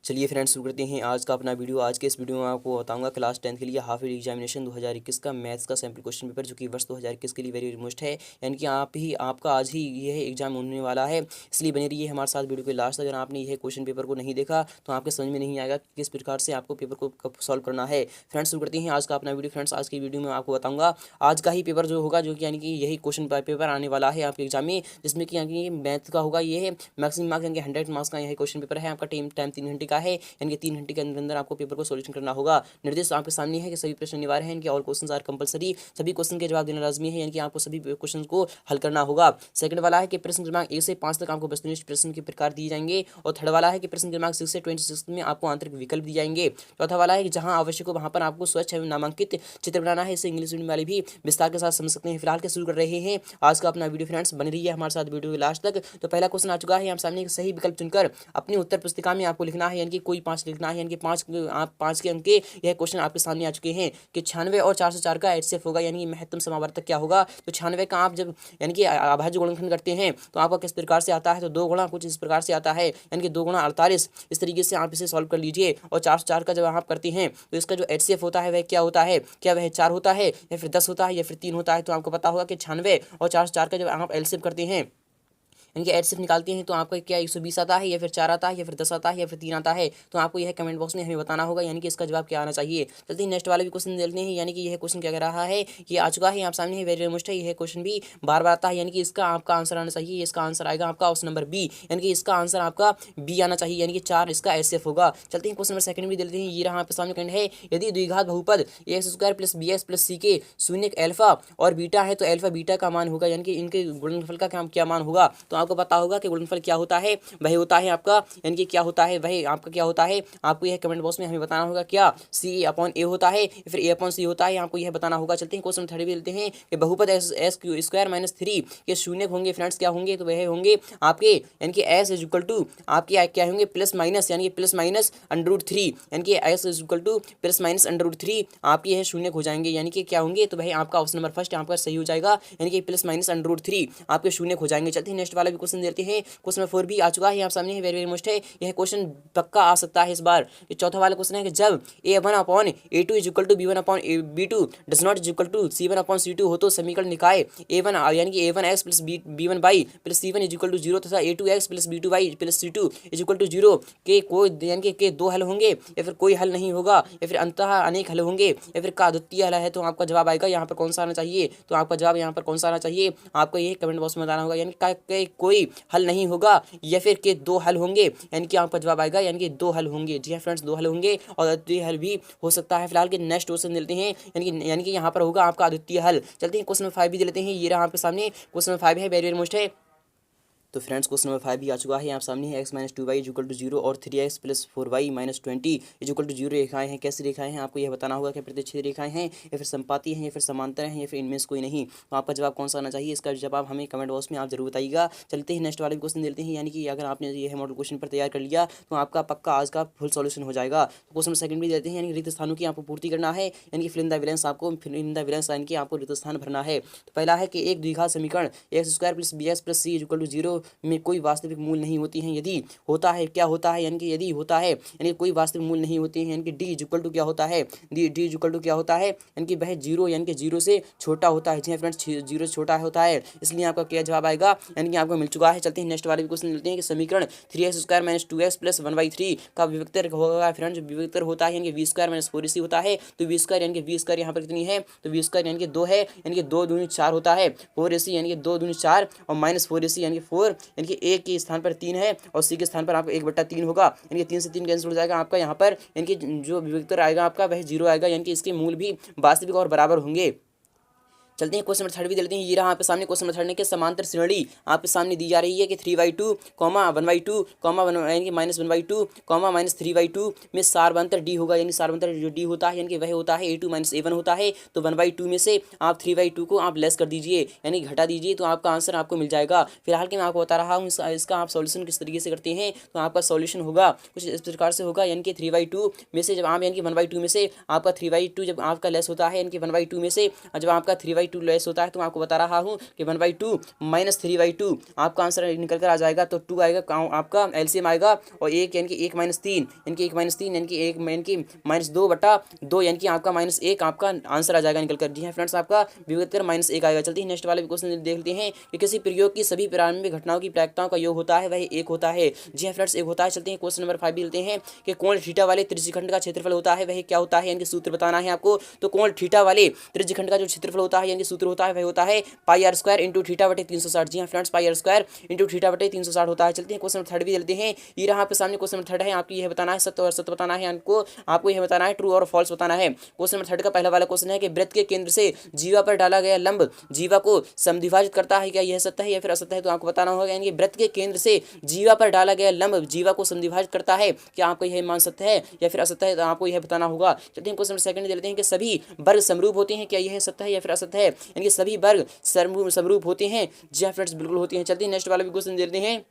चलिए फ्रेंड्स शुरू करते हैं आज का अपना वीडियो। आज के इस वीडियो में आपको बताऊंगा क्लास 10 के लिए हाफ ईयर एग्जामिनेशन 2021 का मैथ्स का सैम्पल क्वेश्चन पेपर, जो कि वर्ष 2021 के लिए वेरी रिमोस्ट है। यानी कि आपका आज ही यह एग्जाम होने वाला है, इसलिए बने रहिए हमारे साथ वीडियो के लास्ट। अगर आपने यह क्वेश्चन पेपर को नहीं देखा तो आपके समझ में नहीं आएगा कि किस प्रकार से आपको पेपर को कब सॉल्व करना है। फ्रेंड्स शुरू करते हैं आज का अपना वीडियो। फ्रेंड्स आज की वीडियो में आपको बताऊंगा आज का ही पेपर जो होगा, जो कि यानी कि यही क्वेश्चन पेपर आने वाला है आपके एग्जाम में, जिसमें कि यानी कि मैथ का होगा। ये है मैक्सिमम मार्क्स यानी कि 100 मार्क्स का यह क्वेश्चन पेपर है। आपका टाइम 3 घंटे का है, यानी कि 3 घंटे के अंदर आपको पेपर को सॉल्यूशन करना होगा। निर्देश आपके सामने है कि सभी प्रश्न अनिवार्य हैं, इनके ऑल क्वेश्चंस आर कंपलसरी। सभी क्वेश्चन के जवाब देना लाजमी है, यानी कि आपको सभी क्वेश्चन को हल करना होगा। सेकंड वाला है कि प्रश्न क्रमांक 1 से 5 तक आपको वस्तुनिष्ठ प्रश्न के प्रकार दिए जाएंगे। और थर्ड वाला है कि प्रश्न क्रमांक 6 से 26 में आपको आंतरिक विकल्प दिए जाएंगे। चौथा वाला है कि जहां आवश्यक हो वहां पर आपको स्वच्छ एवं नामांकित चित्र बनाना है। इसे इंग्लिश मीडियम वाले भी विस्तार के साथ समझ सकते हैं। फिलहाल के शुरू कर रहे हैं आज का अपना वीडियो। फ्रेंड्स बन रही है हमारे साथ वीडियो के लास्ट तक। तो पहला क्वेश्चन आ चुका है आप सामने, सही विकल्प चुनकर अपनी उत्तर पुस्तिका में आपको लिखना है, यानी कि कोई 5 लिखना है, यानी कि 5 के अंक के यह क्वेश्चन आपके सामने आ चुके हैं कि 96 और 404 का एचसीएफ होगा, यानी कि महत्तम समावर्तक क्या होगा। तो 96 का आप जब यानी कि अभाज्य गुणनखंड करते हैं तो आपका किस प्रकार से आता है, तो 2 गुणा कुछ इस प्रकार से आता है, यानी कि 2 गुणा 48। इस तरीके से आप इसे सॉल्व कर लीजिए। और 404 का जब आप करते हैं तो इसका जो एचसीएफ होता है वह क्या होता है, क्या वह 4 होता है या फिर 10 होता है या फिर 3 होता है। तो आपको पता होगा कि 96 और 404 का जब आप एलसीएम करते हैं, इनके एचसीएफ निकालते हैं, तो आपका क्या 120 आता है या फिर 4 आता है या फिर 10 आता है या फिर 3 आता है। तो आपको यह कमेंट बॉक्स में हमें बताना होगा, यानी कि इसका जवाब क्या आना चाहिए। चलते हैं नेक्स्ट वाले भी क्वेश्चन देखते हैं। यानी कि यह क्वेश्चन क्या कह रहा है, ये आ चुका है आप सामने, वेरी मोस्ट है। यह क्वेश्चन भी बार बार आता है, यानी कि इसका आपका आंसर आना चाहिए। इसका आंसर आएगा आपका ऑप्शन नंबर बी, यानी कि इसका आंसर आपका बी आना चाहिए, यानी कि 4 इसका एचसीएफ होगा। चलते हैं क्वेश्चन नंबर सेकंड भी देखते हैं। ये रहा आपके सामने है, यदि द्विघात बहुपद x² + bx + c के शून्य अल्फा और बीटा है तो अल्फा बीटा का मान होगा, यानी कि इनके गुणनफल का क्या मान होगा। तो आपको पता होगा कि गुणनफल क्या होता है, वह होता है आपका, यानी कि क्या होता है वह आपका क्या होता है, आपको यह कमेंट बॉक्स में हमें बताना होगा। क्या c/a होता है या फिर a/c होता है, आपको यह बताना होगा। चलते हैं क्वेश्चन थर्ड भी लेते हैं कि बहुपद s² - 3 के शून्य होंगे। फ्रेंड्स क्या होंगे, तो वह होंगे आपके, यानी कि s = आपके क्या होंगे प्लस माइनस, यानी कि प्लस माइनस √3, यानी कि s = प्लस माइनस √3 आपके यह शून्य हो जाएंगे, यानी कि क्या होंगे, तो वह आपका ऑप्शन नंबर फर्स्ट आपका सही हो जाएगा, यानी कि प्लस माइनस √3 आपके शून्य हो जाएंगे। चलते हैं नेक्स्ट वाला भी क्वेश्चन देते हैं। क्वेश्चन नंबर 4 भी आ चुका है आप सामने, वेरी वेरी मोस्ट है। यह क्वेश्चन पक्का आ सकता है इस बार। ये चौथा वाला क्वेश्चन है कि जब a1/a2 = b1/b2 does not = c1/c2 हो तो समीकरण निकाय a1 यानी कि a1x + b1y + c1 = 0 तथा a2x + b2y + c2 = 0 के कोई, यानी कि 2 हल होंगे या फिर कोई हल नहीं होगा या फिर अंततः अनेक हल होंगे या फिर का अद्वितीय हल है। तो आपका जवाब आएगा यहाँ पर कौन सा आना चाहिए, तो आपका जवाब यहाँ पर कौन सा आना चाहिए, आपको ये कमेंट बॉक्स में बताना होगा। यानी कि कोई हल नहीं होगा या फिर के 2 हल होंगे, यानी कि आपका जवाब आएगा, यानी कि 2 हल होंगे। जी हाँ फ्रेंड्स, 2 हल होंगे और अद्वितीय हल भी हो सकता है। फिलहाल के नेक्स्ट क्वेश्चन लेते हैं, यानी कि यहाँ पर होगा आपका अद्वितीय हल। चलते हैं क्वेश्चन नंबर 5 भी दे लेते हैं। ये रहा आपके सामने क्वेश्चन नंबर 5 है, वेरी वेरी मोस्ट है। तो फ्रेंड्स क्वेश्चन नंबर 5 भी आ चुका है आप सामने है, x - 2y = 0 और 3x + 4y - 20 = 0 रेखाएं हैं। कैसी रेखाएं हैं, आपको यह बताना होगा कि प्रतिच्छेद रेखाएं हैं या फिर संपाती हैं या फिर समांतर हैं या फिर इनमें से कोई नहीं। तो आपका जवाब कौन सा आना चाहिए, इसका जवाब हमें कमेंट बॉक्स में आप जरूर बताइएगा। चलते हैं नेक्स्ट वाले क्वेश्चन देते हैं। यानी कि अगर आपने यह मॉडल क्वेश्चन पर तैयार कर लिया तो आपका पक्का आज का फुल सॉल्यूशन हो जाएगा। तो क्वेश्चन सेकंड भी देते हैं, यानी रिक्त स्थानों की आपको पूर्ति करना है, यानी कि फिल इन द ब्लैंक्स, आपको फिल इन द ब्लैंक्स यानी कि आपको रिक्त स्थान भरना है। तो पहला है कि एक द्विघात समीकरण x² + bx + c = 0 में कोई वास्तविक मूल नहीं होती हैं। यदि होता है क्या होता है, यानी कि यदि होता है यानी कोई वास्तविक मूल नहीं होते हैं, यानी कि d = क्या होता है, d = क्या होता है, यानी कि वह 0 यानी कि 0 से छोटा होता है। जी हाँ फ्रेंड्स, 0 से छोटा होता है, इसलिए आपका क्या जवाब आएगा, यानी कि आपको मिल चुका है। चलते हैं नेक्स्ट वाले क्वेश्चन लेते हैं कि समीकरण 3x² - 2x + 1/3 का विविक्तर होगा। फ्रेंड्स विविक्तर होता है, यानी कि v² - 4ac होता है। तो v² यानी कि v² यहाँ पर कितनी है, तो v² यानी कि 2 है, यानी कि 2 दूनी 4 होता है। 4ac यानी कि 2 दूनी 4 और -4ac यानी कि 4, यानी कि a के स्थान पर 3 है और c के स्थान पर आपको 1/3 होगा, यानी कि 3 से 3 कैंसिल हो जाएगा आपका यहाँ पर, यानी कि जो विविक्तर आएगा आपका वह 0 आएगा, यानी कि इसके मूल भी वास्तविक और बराबर होंगे। चलते हैं क्वेश्चन नंबर 3 भी देते हैं। ये रहा आपके सामने क्वेश्चन नंबर 3 के समांतर श्रेणी आपके सामने दी जा रही है कि 3/2, 1/2, यानी कि -1/2, -3/2 में सार्वंतर d होगा, यानी सार्वंतर जो d होता है यानी कि वह होता है a2 - a1 होता है। तो 1/2 में से आप 3/2 को आप लेस कर दीजिए, यानी घटा दीजिए, तो आपका आंसर आपको मिल जाएगा। फिलहाल के मैं आपको बता रहा हूँ इसका आप सॉल्यूशन किस तरीके से करते हैं। तो आपका सॉल्यूशन होगा कुछ इस प्रकार से होगा, यानी कि 3/2 में से जब आप यानी कि 1/2 में से आपका 3/2 जब आपका लेस होता है, यानी कि 1/2 में से जब आपका 3/2 1/2 लेस होता है, तो मैं आपको बता रहा हूँ कि 1/2 माइनस 3/2 आपका आंसर निकल कर आ जाएगा। तो 2 आएगा, आपका एलसीएम आएगा, और 1 यानी कि 1 माइनस 3 यानी कि 1 माइनस 3 यानी कि 1 यानी कि -2/2 यानी कि आपका -1 आपका आंसर आ जाएगा निकल कर। जी हाँ फ्रेंड्स, आपका विभक्त कर -1 आएगा। चलते हैं नेक्स्ट वाले क्वेश्चन देख लेते हैं कि किसी प्रयोग की सभी प्रारंभिक घटनाओं की प्रायिकताओं का योग होता है वह 1 होता है। जी हाँ फ्रेंड्स, 1 होता है। चलते हैं क्वेश्चन नंबर 5 भी लेते हैं कि कोण थीटा वाले त्रिज्यखंड का क्षेत्रफल होता है वह क्या होता है, यानी कि सूत्र बताना है आपको। तो कोण थीटा वाले त्रिज्यखंड का जो क्षेत्रफल होता है यानी कि सूत्र होता है वह होता है πr² इंटू थीटा बटे 360। जी हाँ फ्रेंड्स, πr² इंटू थीटा बटे 360 होता है। चलते हैं क्वेश्चन नंबर 3 भी लेते हैं। ये रहा आपके सामने क्वेश्चन नंबर 3 है, आपकी यह बताना है सत्य और सत्य बताना है आपको यह बताना है ट्रू और फॉल्स बताना है। क्वेश्चन नंबर 3 का पहला वाला क्वेश्चन है कि वृत्त के केंद्र से जीवा पर डाला गया लंब जीवा को समद्विभाजित करता है, क्या यह सत्य है या फिर असत्य है, तो आपको बताना होगा। यानी कि वृत्त के केंद्र से जीवा पर डाला गया लंब जीवा को समद्विभाजित करता है, क्या आपको यह मान सत्य है या फिर असत्य है, तो आपको यह बताना होगा। चलते हैं क्वेश्चन सेकंड दे लेते हैं कि सभी वर्ग समरूप होते हैं, क्या यह सत्य है या फिर असत्य है, यानी कि सभी वर्ग समरूप होते हैं। जी हाँ फ्रेंड्स, बिल्कुल होती हैं। चलते हैं नेक्स्ट वाला भी क्वेश्चन दे लेते हैं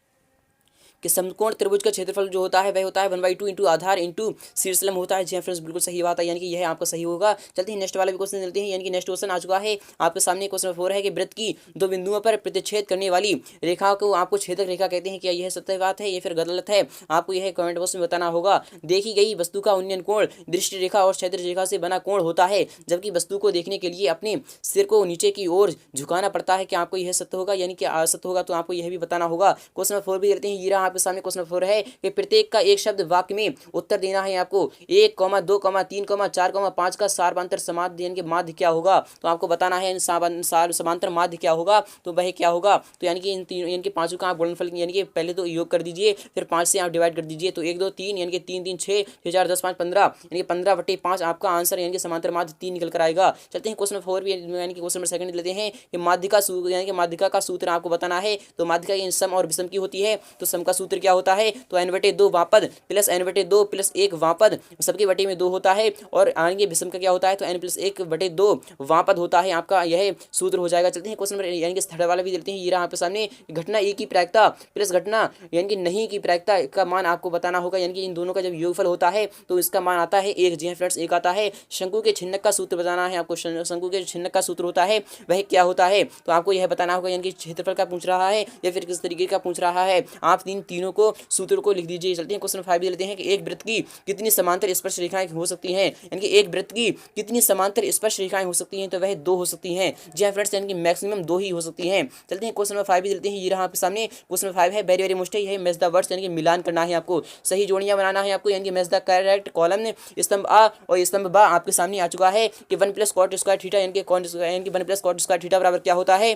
कि समकोण त्रिभुज का क्षेत्रफल जो होता है वह होता है 1/2 इंटू आधार इंटू शीर्षलंब होता है। जी हाँ फ्रेंड्स, बिल्कुल सही बात है, यानी कि यह आपका सही होगा। चलते हैं नेक्स्ट वाला भी क्वेश्चन लेते हैं, यानी कि नेक्स्ट क्वेश्चन आ चुका है आपके सामने। क्वेश्चन 4 है कि वृत्त की 2 बिंदुओं पर प्रतिच्छेद करने वाली रेखा को आपको छेदक रेखा कहते हैं, क्या यह सत्य बात है या फिर गलत है, आपको यह कमेंट बॉक्स में बताना होगा। देखी गई वस्तु का उन्नयन कोण दृष्टि रेखा और क्षैतिज रेखा से बना कोण होता है, जबकि वस्तु को देखने के लिए अपने सिर को नीचे की ओर झुकाना पड़ता है, क्या आपको यह सत्य होगा यानी कि असत्य होगा, तो आपको यह भी बताना होगा। क्वेश्चन 4 भी लेते हैं। ये रहा आपके सामने क्वेश्चन 4 है कि प्रत्येक का एक शब्द वाक्य में उत्तर देना है आपको। 1, 2, 3, 4, 5 का सार्वधानिक समाध्य यानी कि माध्य क्या होगा, तो आपको बताना है समांतर माध्य क्या होगा, तो वह क्या होगा। तो यानी कि इन तीन यानी कि पांचों का आप गुणनफल यानी कि पहले तो योग कर दीजिए, फिर 5 से आप डिवाइड कर दीजिए, तो 1, 2, 3 यानी कि 3, 3, 6, 4, 10, 5, 15 यानी कि 15/5 आपका आंसर यानी कि समांतर माध्य 3 निकल कर आएगा। चलते हैं क्वेश्चन 4 भी यानी कि क्वेश्चन नंबर सेकंड लेते हैं कि माध्यिका यानी कि माध्यिका का सूत्र आपको बताना है। तो माध्यिका की सम और विषम की होती है, तो सम का सूत्र क्या होता है, तो n/2 वापद प्लस n/2 प्लस 1 वापद सबके बटे में 2 होता है, और आगे विषम का क्या होता है, तो n+1/2 वापद होता है, आपका यह सूत्र हो जाएगा। चलते हैं क्वेश्चन नंबर यानी कि थर्ड वाला भी देते हैं। ये रहा आपके सामने घटना ए की प्रायिकता प्लस घटना यानी कि नहीं की प्रायिकता का मान आपको बताना होगा, यानी कि इन दोनों का जब योगफल होता है तो इसका मान आता है 1। जी हाँ फ्रेंड्स, 1 आता है। शंकु के छिन्नक का सूत्र बताना है आपको। शंकु के छिन्नक का सूत्र होता है वह क्या होता है, तो आपको यह बताना होगा, यानी कि क्षेत्रफल का पूछ रहा है या फिर किस तरीके का पूछ रहा है, आप तीनों को सूत्र को लिख दीजिए। चलते हैं क्वेश्चन 5 लेते हैं कि एक वृत्त की कितनी समांतर स्पर्श रेखाएं हो सकती हैं, यानी कि एक वृत्त की कितनी समांतर स्पर्श रेखाएं हो सकती हैं, तो वह 2 हो सकती हैं। जी हाँ फ्रेंड्स, यानी कि मैक्सिमम 2 ही हो सकती हैं। चलते हैं क्वेश्चन नंबर 5 लेते हैं। ये रहा आपके सामने क्वेश्चन नंबर 5 है वेरी वेरी मोस्ट है मैच द वर्ड्स, यानी कि मिलान करना है आपको, सही जोड़ियां बनाना है आपको, यानी कि मैच द करेक्ट कॉलम। स्तंभ आ और स्तंभ बा आपके सामने आ चुका है कि 1 + cot² थीटा यानी कि 1 + cot² थीटा बराबर क्या होता है,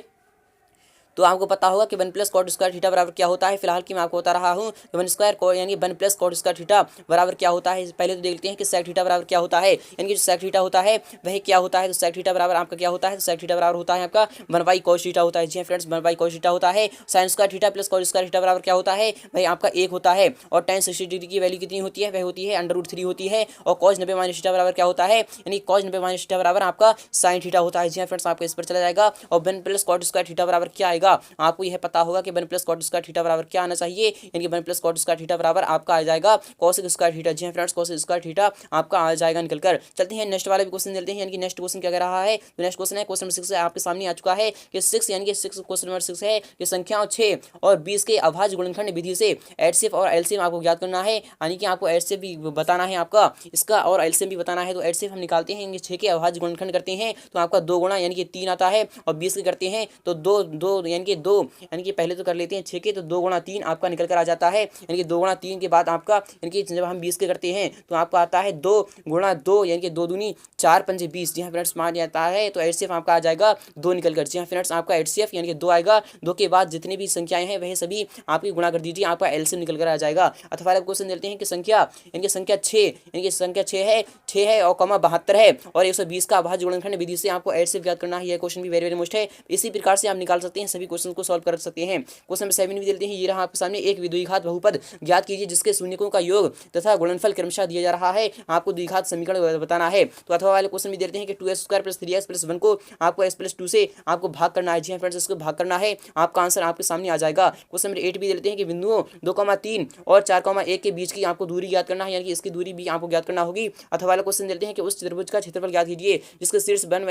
तो आपको पता होगा कि 1 + cot² थीटा बराबर क्या होता है। फिलहाल की मैं आपको बता रहा हूँ 1² यानी कि 1 + cot² थीटा बराबर क्या होता है। पहले तो देखते हैं कि sec थीटा बराबर क्या होता है, यानी कि जो sec थीटा होता है वह क्या होता है, तो sec थीटा बराबर आपका क्या होता है, तो sec थीटा बराबर होता है आपका 1/cos थीटा होता है। जी फ्रेंड्स, 1/cos थीटा होता है। sin² theta plus cos² theta बराबर क्या होता है, वह आपका 1 होता है। और tan 60 डिग्री की वैल्यू कितनी होती है, वह होती है √3 होती है। और cos 90 - थीटा बराबर क्या होता है, यानी cos 90 - थीटा बराबर आपका sin थीटा होता है। जी फ्रेंड्स, आपको इस पर चला जाएगा। और 1 + cot² थीटा बराबर क्या आएगा, आपको यह पता होगा कि 1 + cot² थीटा बराबर क्या आना चाहिए, यानी कि 1 + cot² थीटा बराबर आपका आ जाएगा cos² थीटा। जी फ्रेंड्स, cos² थीटा आपका आ जाएगा निकलकर। चलते हैं नेक्स्ट वाला भी क्वेश्चन लेते हैं, यानी कि नेक्स्ट क्वेश्चन क्या कह रहा है, तो नेक्स्ट क्वेश्चन है क्वेश्चन नंबर 6 है आपके सामने आ चुका है कि 6 यानी कि 6 क्वेश्चन नंबर 6 है कि संख्याओं 6 और 20 के अभाज्य गुणनखंड विधि से HCF और LCM आपको ज्ञात करना है, यानी कि आपको HCF भी बताना है आपका, इसका और LCM भी बताना है। तो HCF हम निकालते हैं, 6 के अभाज्य गुणनखंड करते हैं तो आपका 2 गुणा यानी कि 3 आता है, और 20 के करते हैं तो 2 यानी कि 2 यानी कि पहले तो कर लेते हैं 6 के, तो 2 गुणा 3 आपका निकल कर आ जाता है, यानी कि 2 गुणा 3 के बाद आपका यानी कि जब हम 20 के करते हैं तो आपका आता है 2 गुणा 2 यानी कि 2 दूनी 4 पंजे 20। जी हाँ फ्रेंड्स, मान जाता है तो HCF आपका आ जाएगा 2 निकल कर। जी हाँ फ्रेंड्स, आपका HCF यानी कि 2 आएगा। 2 के बाद जितनी भी संख्याएं हैं वह सभी आपकी गुणा कर दीजिए, आपका LCM निकल कर आ जाएगा। अथवा क्वेश्चन देते हैं कि संख्या यानी कि संख्या 6 यानी कि संख्या 6 है और 72 है और 120 का अभाज्य गुणनखंड विधि से आपको HCF ज्ञात करना है। यह क्वेश्चन भी वेरी वेरी मोस्ट है। इसी प्रकार से आप निकाल सकते हैं सभी भी क्वेश्चन को सॉल्व कर सकते हैं। क्वेश्चन नंबर 7 भी देते हैं, ये रहा आपके सामने, एक द्विघात बहुपद ज्ञात कीजिए जिसके शून्यकों का योग तथा गुणनफल क्रमशः दिया जा रहा है, आपको द्विघात समीकरण बताना है। तो अथवा वाले क्वेश्चन भी देते हैं कि 2x² + 3x + 1 को आपको x + 2 से आपको भाग करना है। जी हाँ फ्रेंड्स, इसको भाग करना है, आपका आंसर आपके सामने आ जाएगा। क्वेश्चन नंबर 8 भी देते हैं कि बिंदुओं 2,3 और 4,1 के बीच की आपको दूरी ज्ञात करना है, यानी कि इसकी दूरी भी आपको ज्ञात करना होगी। अथवा वाला क्वेश्चन देते हैं कि उस त्रिभुज का क्षेत्रफल ज्ञात कीजिए जिसका शीर्ष 1,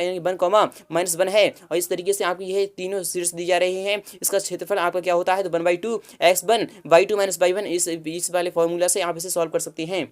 -1 है, और इस तरीके से आपको यह तीनों शीर्ष दी जा रहे हैं। इसका क्षेत्रफल आपका क्या होता है, तो 1/2 x1 y2 - y1, इस वाले फॉर्मूला से आप इसे सॉल्व कर सकते हैं।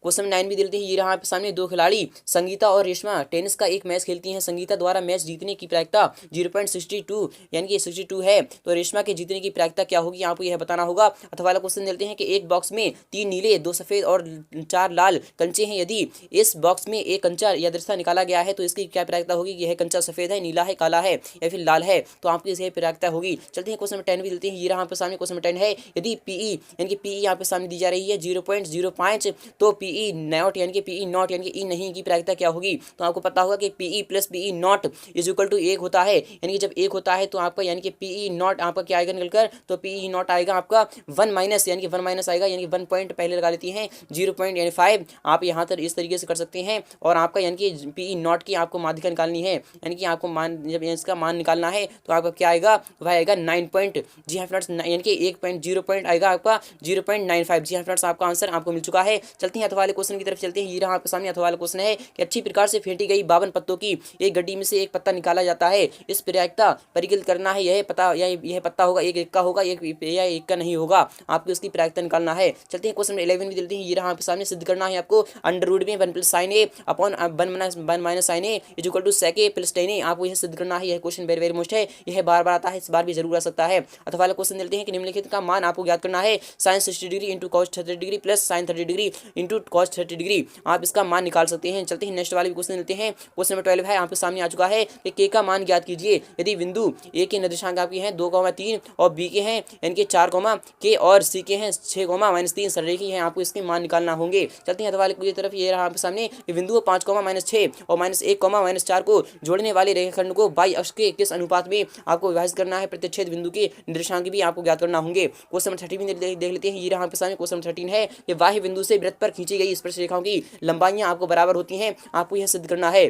क्वेश्चन 9 भी देते हैं, ये रहा आपके सामने, दो खिलाड़ी संगीता और रेशमा टेनिस का एक मैच खेलती हैं। संगीता द्वारा मैच जीतने की प्रायिकता 0.62 यानी कि 62 है, तो रेशमा के जीतने की प्रायिकता क्या होगी, आपको यह बताना होगा। अथवा वाला क्वेश्चन देते हैं कि एक बॉक्स में 3 नीले, 2 सफेद और 4 लाल कंचे हैं। यदि इस बॉक्स में एक कंचा यादृच्छा निकाला गया है तो इसकी क्या प्रायिकता होगी, यह कंचा सफेद है, नीला है, काला है या फिर लाल है, तो आपकी इसकी प्रायिकता होगी। चलते हैं क्वेश्चन नंबर 10 भी देते हैं, ये रहा आपके सामने। क्वेश्चन नंबर 10 है, यदि पीई यानी कि पीई यहाँ पे सामने दी जा रही है 0.05, तो पीई नॉट यानी कि पीई नॉट यानी कि ई नहीं की प्रायिकता क्या होगी, तो आपको पता होगा कि PE plus PE naught is equal to 1 होता है, यानी कि जब 1 होता है तो आपका यानी कि पीई नॉट आपका क्या आएगा निकलकर, तो पीई नॉट आएगा आपका 1 माइनस, यानी कि 1 माइनस आएगा, यानी कि 1 पॉइंट पहले लगा लेती हैं, 0.5 आप यहाँ तक इस तरीके से कर सकते हैं। और आपका यानी कि पीई नॉट की आपको माध्यिका निकालनी है, यानी कि आपको मान, जब इसका मान निकालना है तो आपका क्या आएगा, वह आएगा 9 पॉइंट, जी हाँ फ्रेंड्स, यानी कि 1.0 पॉइंट आएगा आपका 0.95। जी हाँ फ्रेंड्स, आपका आंसर आपको मिल चुका है। चलते हैं अथवा वाले क्वेश्चन की तरफ चलते हैं। ये रहा आपके सामने अथवा वाला क्वेश्चन है कि अच्छी प्रकार से फेंटी गई 52 पत्तों की एक गड्डी में से एक पत्ता निकाला जाता है, इस प्रायिकता परिकलित करना है, यह पता यह पत्ता होगा, एक का होगा, एक का नहीं होगा, आपको इसकी प्रायिकता निकालना है। चलते हैं क्वेश्चन 11 भी देते हैं, ये रहा आपके सामने, सिद्ध करना है आपको अंडर रूट में 1 + sin a upon 1 - sin a is equal to sec a + tan a, आपको यह सिद्ध करना है। यह क्वेश्चन वेरी वेरी मोस्ट है, यह बार बार आता है, इस बार भी जरूर आ सकता है। अथवा वाला क्वेश्चन देते हैं कि निम्नलिखित का मान आपको ज्ञात करना है, sin 60 degree into cos 30 degree plus sin 30 degree into cos 30 degree, आप इसका मान निकाल सकते हैं। चलते हैं नेक्स्ट वाले क्वेश्चन लेते हैं। क्वेश्चन नंबर 12 है, आपके सामने आ चुका है कि k का मान ज्ञात कीजिए यदि बिंदु ए के निर्देशांक आपके हैं 2,3 और बी के हैं यानी कि 4, के और सी के हैं 6, -3 सररेखी हैं, आपको इसके मान निकालना होंगे। चलते हैं अथवा वाले की तरफ। ये रहा आपके सामने बिंदु 5, -6 और -1, -4 को जोड़ने वाले रेखाखंड को बाई अक्ष के किस अनुपात में आपको विभाजित करना है, प्रतिच्छेद बिंदु के निर्देशांक भी आपको ज्ञात करना होंगे। क्वेश्चन नंबर 13 भी देख लेते हैं। ये रहा आपके सामने क्वेश्चन नंबर 13 है कि बाह्य बिंदु से वृत्त पर खींची गई स्पर्श रेखाओं की लंबाइयां आपको बराबर होती हैं, आपको यह सिद्ध करना है।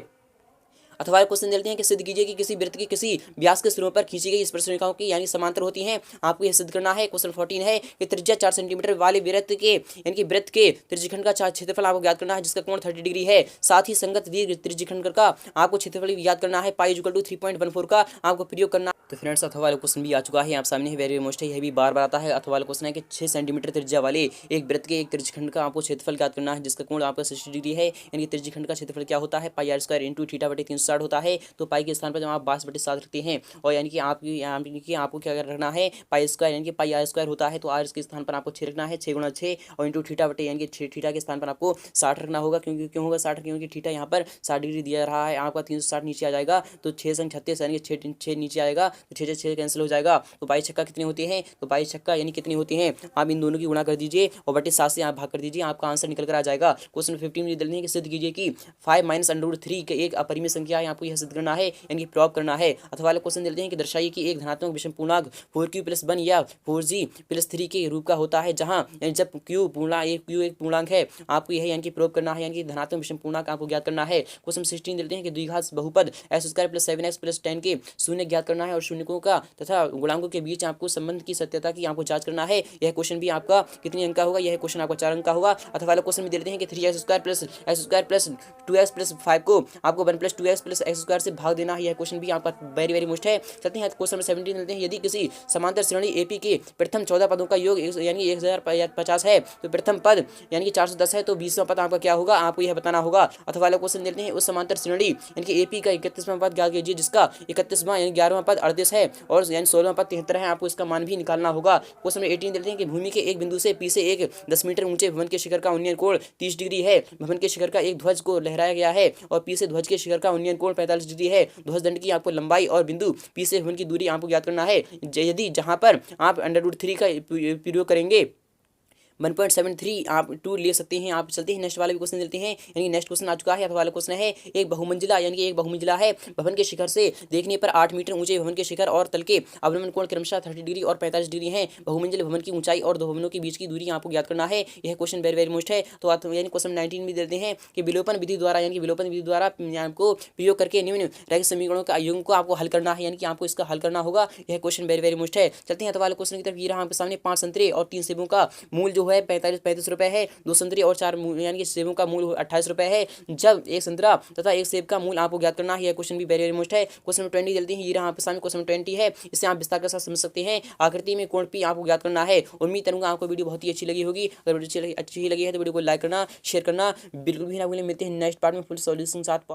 अथवा क्वेश्चन देते हैं कि सिद्ध कीजिए कि किसी वृत्त की किसी व्यास के सिरों पर खींची गई स्पर्श रेखाओं की यानी समांतर होती हैं, आपको यह सिद्ध करना है। क्वेश्चन 14 है कि त्रिज्या 4 सेंटीमीटर वाले वृत्त के यानी कि वृत्त के त्रिज्यखंड का क्षेत्रफल आपको ज्ञात करना है जिसका कोण 30 डिग्री है। साथ ही संगत दीर्घ त्रिज्यखंड का आपको क्षेत्रफल ज्ञात करना है, पाई = 3.14 का आपको प्रयोग करना। तो फ्रेंड्स अथवा वाला क्वेश्चन भी आ चुका है आप सामने, वेरी मोस्ट है, यह भी बार बार आता है। अथवा वाला क्वेश्चन है कि 6 सेंटीमीटर त्रिज्या वाले एक वृत्त के एक त्रिज्यखंड का आपको क्षेत्रफल ज्ञात करना है जिसका कोण आपका 60 डिग्री है, यानी कि त्रिज्यखंड का क्षेत्रफल क्या होता है, πr² इंटू θ/360 होता है। तो पाई के स्थान पर जब आप 22/7 रखते हैं और यानी कि आपको क्या रखना है, π² यानी कि πr² होता है, तो r के स्थान पर आपको 6 रखना है, 6 × 6 और इंटू θ/, यानी कि θ के स्थान पर आपको 60 रखना होगा। क्यों होगा 60, क्योंकि θ यहाँ पर 60 डिग्री दिया रहा है, आपका 360 नीचे आ जाएगा, तो 6 संग 36 यानी कि 6 नीचे आएगा, तो 6 से 6 कैंसिल हो जाएगा, तो 22 छक्का कितने होते हैं, तो 22 छक्का यानी कितनी होती हैं, आप इन दोनों की गुणा कर दीजिए और 7 से आप भाग कर दीजिए, आपका आंसर निकल कर आ जाएगा। क्वेश्चन 15 में देते हैं कि सिद्ध कीजिए कि 5 - √3 के एक अपरिमेय संख्या है, आपको यह सिद्ध करना है यानी कि प्रूव करना है। अथवा वाले क्वेश्चन देते हैं कि दर्शाइए कि एक धनात्मक विषम पूर्णांक 4q + 1 या 4g + 3 के रूप का होता है, जहां यानी जब q एक पूर्णांक है, आपको यह यानी कि प्रूव करना है, यानी कि धनात्मक विषम पूर्णांक आपको ज्ञात करना है। क्वेश्चन 16 देते हैं कि द्विघात बहुपद x² + 7x + 10 के शून्य ज्ञात करना है और शून्यकों का तथा गुणांकों के बीच आपको संबंध की सत्यता की आपको जांच करना है। यह क्वेश्चन भी आपका कितने अंक का होगा, यह क्वेश्चन आपका 4 अंक का होगा। अथवा वाला क्वेश्चन भी देते हैं कि 3x² + x² + 2x + 5 को आपको 1 + 2x + x² से भाग देना है, यह क्वेश्चन भी आपका वेरी वेरी मोस्ट है। चलते हैं क्वेश्चन नंबर 17 लेते हैं, यदि किसी समांतर श्रेणी एपी के प्रथम 14 पदों का योग यानी 1050 है, तो प्रथम पद यानी कि 410 है, तो 20वां पद आपका क्या होगा, आपको यह बताना होगा। अथवा वाला क्वेश्चन देते हैं उस समांतर श्रेणी यानी कि एपी का 31वां पद ज्ञात कीजिए जिसका 31वां यानी 11वां पद 38 है और यानी 16वां पद 73 है, आपको इसका मान भी निकालना होगा। क्वेश्चन नंबर 18 देते हैं कि भूमि के एक बिंदु से पी से एक 10 मीटर ऊंचे भवन के शिखर का उन्नयन कोण 30 डिग्री है। भवन के शिखर का एक ध्वज को लहराया गया है और पी से ध्वज के शिखर का उन्नयन कोण 45 डिग्री है। ध्वज दंड की आपको लंबाई और बिंदु पी से भवन की दूरी आपको ज्ञात करना है, यदि जहां पर आप √3 का प्रयोग करेंगे, 1.73 आप 2 ले सकते हैं। आप चलते हैं नेक्स्ट वाले भी क्वेश्चन लेते हैं, यानी नेक्स्ट क्वेश्चन आ चुका है। अथवा वाला क्वेश्चन है, एक बहुमंजिला यानी कि एक बहुमंजिला है भवन के शिखर से देखने पर 8 मीटर ऊंचे भवन के शिखर और तल के अवनमन कोण क्रमशः 30 डिग्री और 45 डिग्री है। बहुमंजिल भवन की ऊंचाई और दो भवनों के बीच की दूरी आपको ज्ञात करना है। यह क्वेश्चन वेरी वेरी मोस्ट है। तो आप यानी क्वेश्चन 19 भी देते हैं कि विलोपन विधि द्वारा यानी कि विलोपन विधि द्वारा आपको प्रयोग करके निम्न रैखिक समीकरणों का योग को आपको हल करना है, यानी कि आपको इसका हल करना होगा। यह क्वेश्चन वेरी वेरी मोस्ट है। चलते हैं तो वाले क्वेश्चन की तरफ। ये रहा आपके सामने 5 संतरे और 3 सेबों का मूल जो है 35 रुपए है। 2 संतरे और 4 यानी कि सेबों का मूल 28 रुपए है। जब एक संतरा तथा एक सेब का मूल आपको ज्ञात करना है। यह क्वेश्चन भी वेरी वेरी मोस्ट है। क्वेश्चन 20 जल्दी ही ये रहा आपके सामने क्वेश्चन 20 है। इससे आप विस्तार के साथ समझ सकते हैं। आकृति में कोण पी आपको ज्ञात करना है। उम्मीद करूंगा आपको वीडियो बहुत ही अच्छी लगी होगी। अगर वीडियो अच्छी लगी है तो वीडियो को लाइक करना, शेयर करना बिल्कुल भी ना भूलें। मिलते हैं नेक्स्ट पार्ट में फुल सॉल्यूशन साथ।